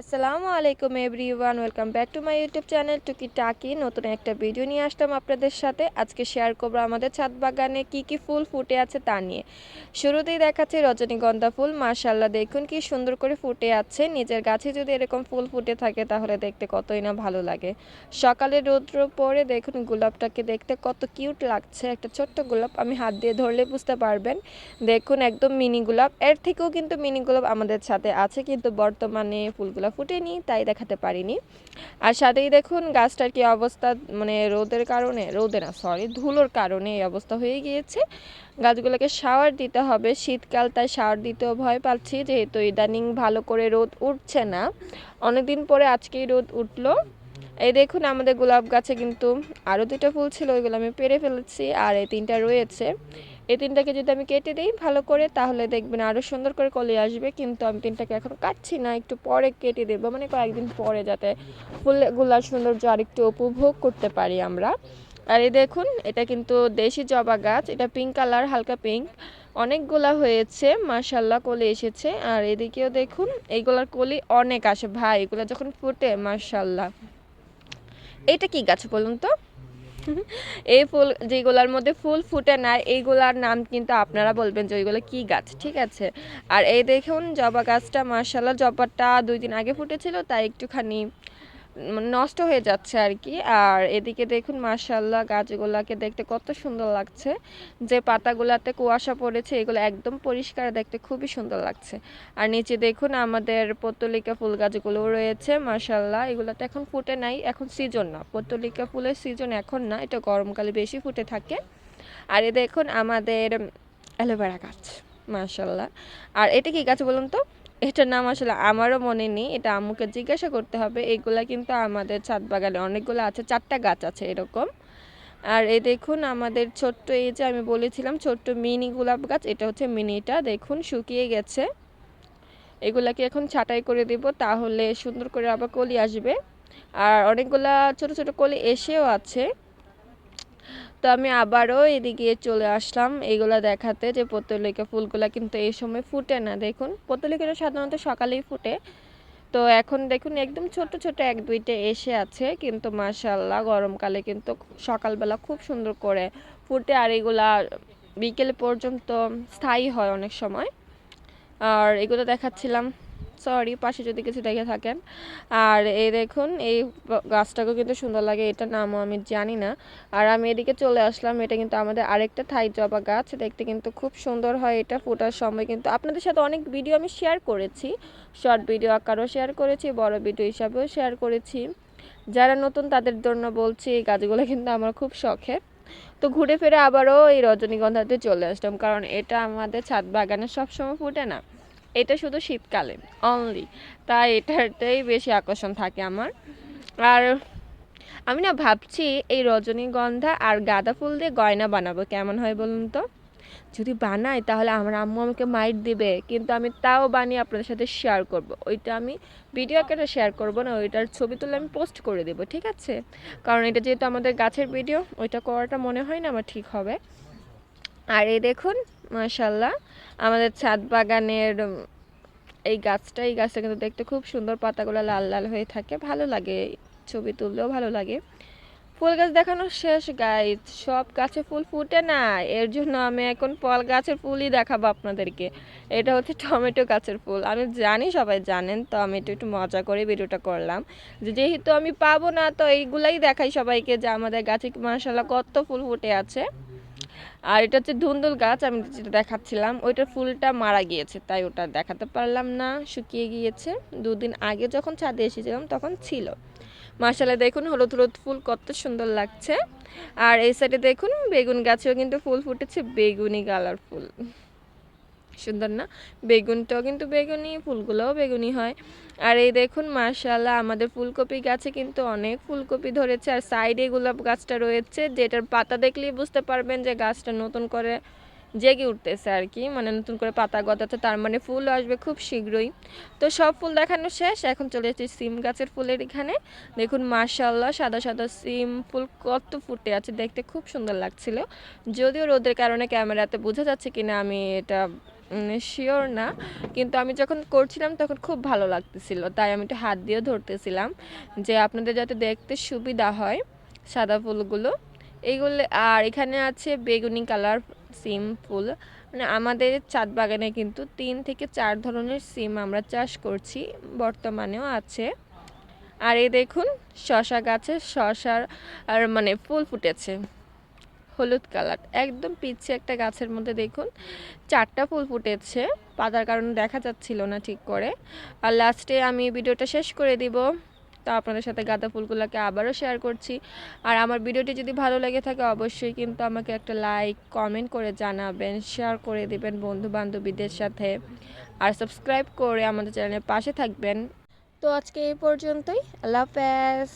আসসালামু আলাইকুম everyone, welcome back to my YouTube channel টুকি টাকি। নতুন একটা ভিডিও নিয়ে আসলাম আপনাদের সাথে। আজকে শেয়ার করবো আমাদের ছাদ বাগানে কি কি ফুল ফুটে আছে তা নিয়ে। শুরুতেই দেখাচ্ছি রজনীগন্ধা ফুল। মাশাআল্লাহ, দেখুন কি সুন্দর করে ফুটে আছে। নিজের গাছে যদি এরকম ফুল ফুটে থাকে তাহলে দেখতে কতই না ভালো লাগে। সকালে রৌদ্র পরে দেখুন গোলাপটাকে দেখতে কত কিউট লাগছে। একটা ছোট্ট গোলাপ, আমি হাত দিয়ে ধরলে বুঝতে পারবেন। দেখুন একদম মিনি গোলাপ। এর থেকেও কিন্তু মিনি গোলাপ আমাদের ছাদে আছে, কিন্তু বর্তমানে ফুলগুলো ফুটেনি তাই দেখাতে পারিনি। আর সাথেই দেখুন গাছটার কি অবস্থা, মানে রোদের কারণে, রোদে না সরি ধুলোর কারণে এই অবস্থা হয়ে গিয়েছে। গাছগুলোকে শাওয়ার দিতে হবে, শীতকাল তাই শাওয়ার দিতেও ভয় পাচ্ছি, যেহেতু ইদানিং ভালো করে রোদ উঠছে না। অনেকদিন পরে আজকেই রোদ উঠলো। এই দেখুন আমাদের গোলাপ গাছে কিন্তু আরও দুটো ফুল ছিল, ওইগুলো আমি পেরে ফেলেছি। আর এই তিনটা রয়েছে, এই তিনটাকে যদি আমি কেটে দিই ভালো করে তাহলে দেখবেন আরও সুন্দর করে কলি আসবে। কিন্তু আমি তিনটাকে এখন কাটছি না, একটু পরে কেটে দেবো, মানে কয়েকদিন পরে, যাতে ফুলগুলার সৌন্দর্য আর একটু উপভোগ করতে পারি আমরা। আর এই দেখুন এটা কিন্তু দেশি জবা গাছ, এটা পিঙ্ক কালার, হালকা পিঙ্ক। অনেকগুলা হয়েছে মাশাল্লাহ, কলি এসেছে। আর এদিকেও দেখুন এইগুলার কলি অনেক আসে ভাই, এগুলো যখন ফুটে মাশাল্লাহ। এটা কি গাছ বলুন তো? এই ফুল যেগুলোর মধ্যে ফুল ফুটে না এইগুলার নাম কিন্তু আপনারা বলবেন যে ওইগুলো কী গাছ, ঠিক আছে? আর এই দেখুন জবা গাছটা, মার্শাল্লাহ জবাটা 2 দিন আগে ফুটেছিল তাই একটুখানি নষ্ট হয়ে যাচ্ছে আর কি। আর এদিকে দেখুন মার্শাল্লাহ গাছগুলাকে দেখতে কত সুন্দর লাগছে। যে পাতাগুলাতে কুয়াশা পড়েছে এগুলো একদম পরিষ্কার, দেখতে খুবই সুন্দর লাগছে। আর নিচে দেখুন আমাদের পত্তলিকা ফুল গাছগুলো রয়েছে মার্শাল্লাহ, এগুলোতে এখন ফুটে নাই, এখন সিজন না, পত্তলিকা ফুলের সিজন এখন না, এটা গরমকালে বেশি ফুটে থাকে। আর এ দেখুন আমাদের অ্যালোভেরা গাছ মার্শাল্লাহ। আর এটা কি গাছ বলুন তো? এটার নাম আসলে আমারও মনে নেই, এটা আম্মুকে জিজ্ঞাসা করতে হবে। এইগুলা কিন্তু আমাদের ছাদ বাগানে অনেকগুলো আছে, 4টা গাছ আছে এরকম। আর এই দেখুন আমাদের ছোট্ট, এই যে আমি বলেছিলাম ছোট্ট মিনি গোলাপ গাছ, এটা হচ্ছে মিনিটা, দেখুন শুকিয়ে গেছে। এগুলাকে এখন ছাঁটাই করে দেব, তাহলে সুন্দর করে আবার কলি আসবে। আর অনেকগুলা ছোট ছোট কলি এসেও আছে। তো আমি আবারও এদিকে চলে আসলাম এইগুলা দেখাতে, যে পত্তলিকা ফুলগুলা কিন্তু এই সময় ফুটে না। দেখুন পত্তলিকাটা সাধারণত সকালেই ফুটে, তো এখন দেখুন একদম ছোট ছোট 1-2টা এসে আছে, কিন্তু মাশাআল্লাহ গরমকালে কিন্তু সকালবেলা খুব সুন্দর করে ফুটে। আর এগুলা বিকেল পর্যন্ত স্থায়ী হয় অনেক সময়। আর এগুলো দেখাচ্ছিলাম, সরি পাশে যদি কিছু দেখে থাকেন। আর এই দেখুন এই গাছটাকেও কিন্তু সুন্দর লাগে, এটার নামও আমি জানি না। আর আমি এদিকে চলে আসলাম, এটা কিন্তু আমাদের আরেকটা থাই জবা গাছ, দেখতে কিন্তু খুব সুন্দর হয়। এটা ফোটার সময় কিন্তু আপনাদের সাথে অনেক ভিডিও আমি শেয়ার করেছি, শর্ট ভিডিও আকারও শেয়ার করেছি, বড় ভিডিও হিসাবেও শেয়ার করেছি। যারা নতুন তাদের জন্য বলছি, এই গাছগুলো কিন্তু আমার খুব শখের। তো ঘুরে ফিরে আবারও এই রজনীগন্ধাতে চলে আসলাম, কারণ এটা আমাদের ছাদ বাগানে সবসময় ফুটে না, এটা শুধু শীতকালে অনলি, তাই এটাতেই বেশি আকর্ষণ থাকে আমার। আর আমি না ভাবছি এই রজনীগন্ধা আর গাঁদা ফুল দিয়ে গয়না বানাবো, কেমন হয় বলুন তো? যদি বানাই তাহলে আমার আম্মু আমাকে মাইট দিবে, কিন্তু আমি তাও বানিয়ে আপনাদের সাথে শেয়ার করব। ওইটা আমি ভিডিও আকারে শেয়ার করব না, ওইটার ছবি তুলে আমি পোস্ট করে দেবো, ঠিক আছে? কারণ এটা যেহেতু আমাদের গাছের ভিডিও, ওইটা করাটা মনে হয় না আমার ঠিক হবে। আর এই দেখুন মাশাল্লাহ আমাদের ছাদ বাগানের এই গাছটা কিন্তু দেখতে খুব সুন্দর, পাতাগুলো লাল লাল হয়ে থাকে, ভালো লাগে, ছবি তুললেও ভালো লাগে। ফুল গাছ দেখানো শেষ গাইজ, সব গাছে ফুল ফুটে না, এর জন্য আমি এখন ফল গাছের ফুলই দেখাবো আপনাদেরকে। এটা হচ্ছে টমেটো গাছের ফুল, আমি জানি সবাই জানেন, তো আমি একটু একটু মজা করে ভিডিওটা করলাম, যেহেতু আমি পাবো না তো এইগুলাই দেখাই সবাইকে, যে আমাদের গাছে মাশাআল্লাহ কত ফুল ফুটে আছে। আর এটা হচ্ছে ধুন্দুল গাছ, আমি যেটা দেখাচ্ছিলাম ওইটার ফুলটা মারা গিয়েছে তাই ওটা দেখাতে পারলাম না, শুকিয়ে গিয়েছে। 2 দিন আগে যখন ছাদে এসেছিলাম তখন ছিল। মাশাআল্লাহ দেখুন হলুদ হলুদ ফুল কত সুন্দর লাগছে। আর এই সাইডে দেখুন বেগুন গাছেও কিন্তু ফুল ফুটেছে, বেগুনি কালার ফুল, সুন্দর না? বেগুনটাও কিন্তু বেগুনি, ফুলগুলোও বেগুনি হয়। আর এই দেখুন মাশাআল্লাহ আমাদের ফুলকপি গাছে কিন্তু অনেক ফুলকপি ধরেছে। আর সাইডে গোলাপ গাছটা রয়েছে, যেটার পাতা দেখলেই বুঝতে পারবেন যে গাছটা নতুন করে জেগে উঠতেছে আর কি, মানে নতুন করে পাতা গজাচ্ছে, তার মানে ফুল আসবে খুব শীঘ্রই। তো সব ফুল দেখানো শেষ, এখন চলে এসেছি সিম গাছের ফুলের এখানে। দেখুন মাশাআল্লাহ সাদা সাদা সিম ফুল কত ফুটে আছে, দেখতে খুব সুন্দর লাগছিল। যদিও রোদের কারণে ক্যামেরাতে বোঝা যাচ্ছে কিনা আমি এটা শিওর না, কিন্তু আমি যখন করছিলাম তখন খুব ভালো লাগতেছিল, তাই আমি একটু হাত দিয়েও ধরতেছিলাম যে আপনাদের যাতে দেখতে সুবিধা হয় সাদা ফুলগুলো এইগুলো। আর এখানে আছে বেগুনি কালার সিম ফুল। মানে আমাদের ছাদ বাগানে কিন্তু 3 থেকে 4 ধরনের সিম আমরা চাষ করছি, বর্তমানেও আছে। আর এই দেখুন শশা গাছে শশার আর মানে ফুল ফুটেছে হলুদ কালার, একদম পিচ্ছে একটা গাছের মধ্যে দেখুন 4টা ফুল ফুটেছে, পাতার কারণে দেখা যাচ্ছিল না ঠিক করে। আর লাস্টে আমি ভিডিওটা শেষ করে দিব, তো আপনাদের সাথে গাঁদা ফুলগুলোকে আবারও শেয়ার করছি। আর আমার ভিডিওটি যদি ভালো লেগে থাকে অবশ্যই কিন্তু আমাকে একটা লাইক কমেন্ট করে জানাবেন, শেয়ার করে দিবেন বন্ধু বান্ধবীদের সাথে, আর সাবস্ক্রাইব করে আমাদের চ্যানেলের পাশে থাকবেন। তো আজকে এই পর্যন্তই, আল্লাহ হাফেজ।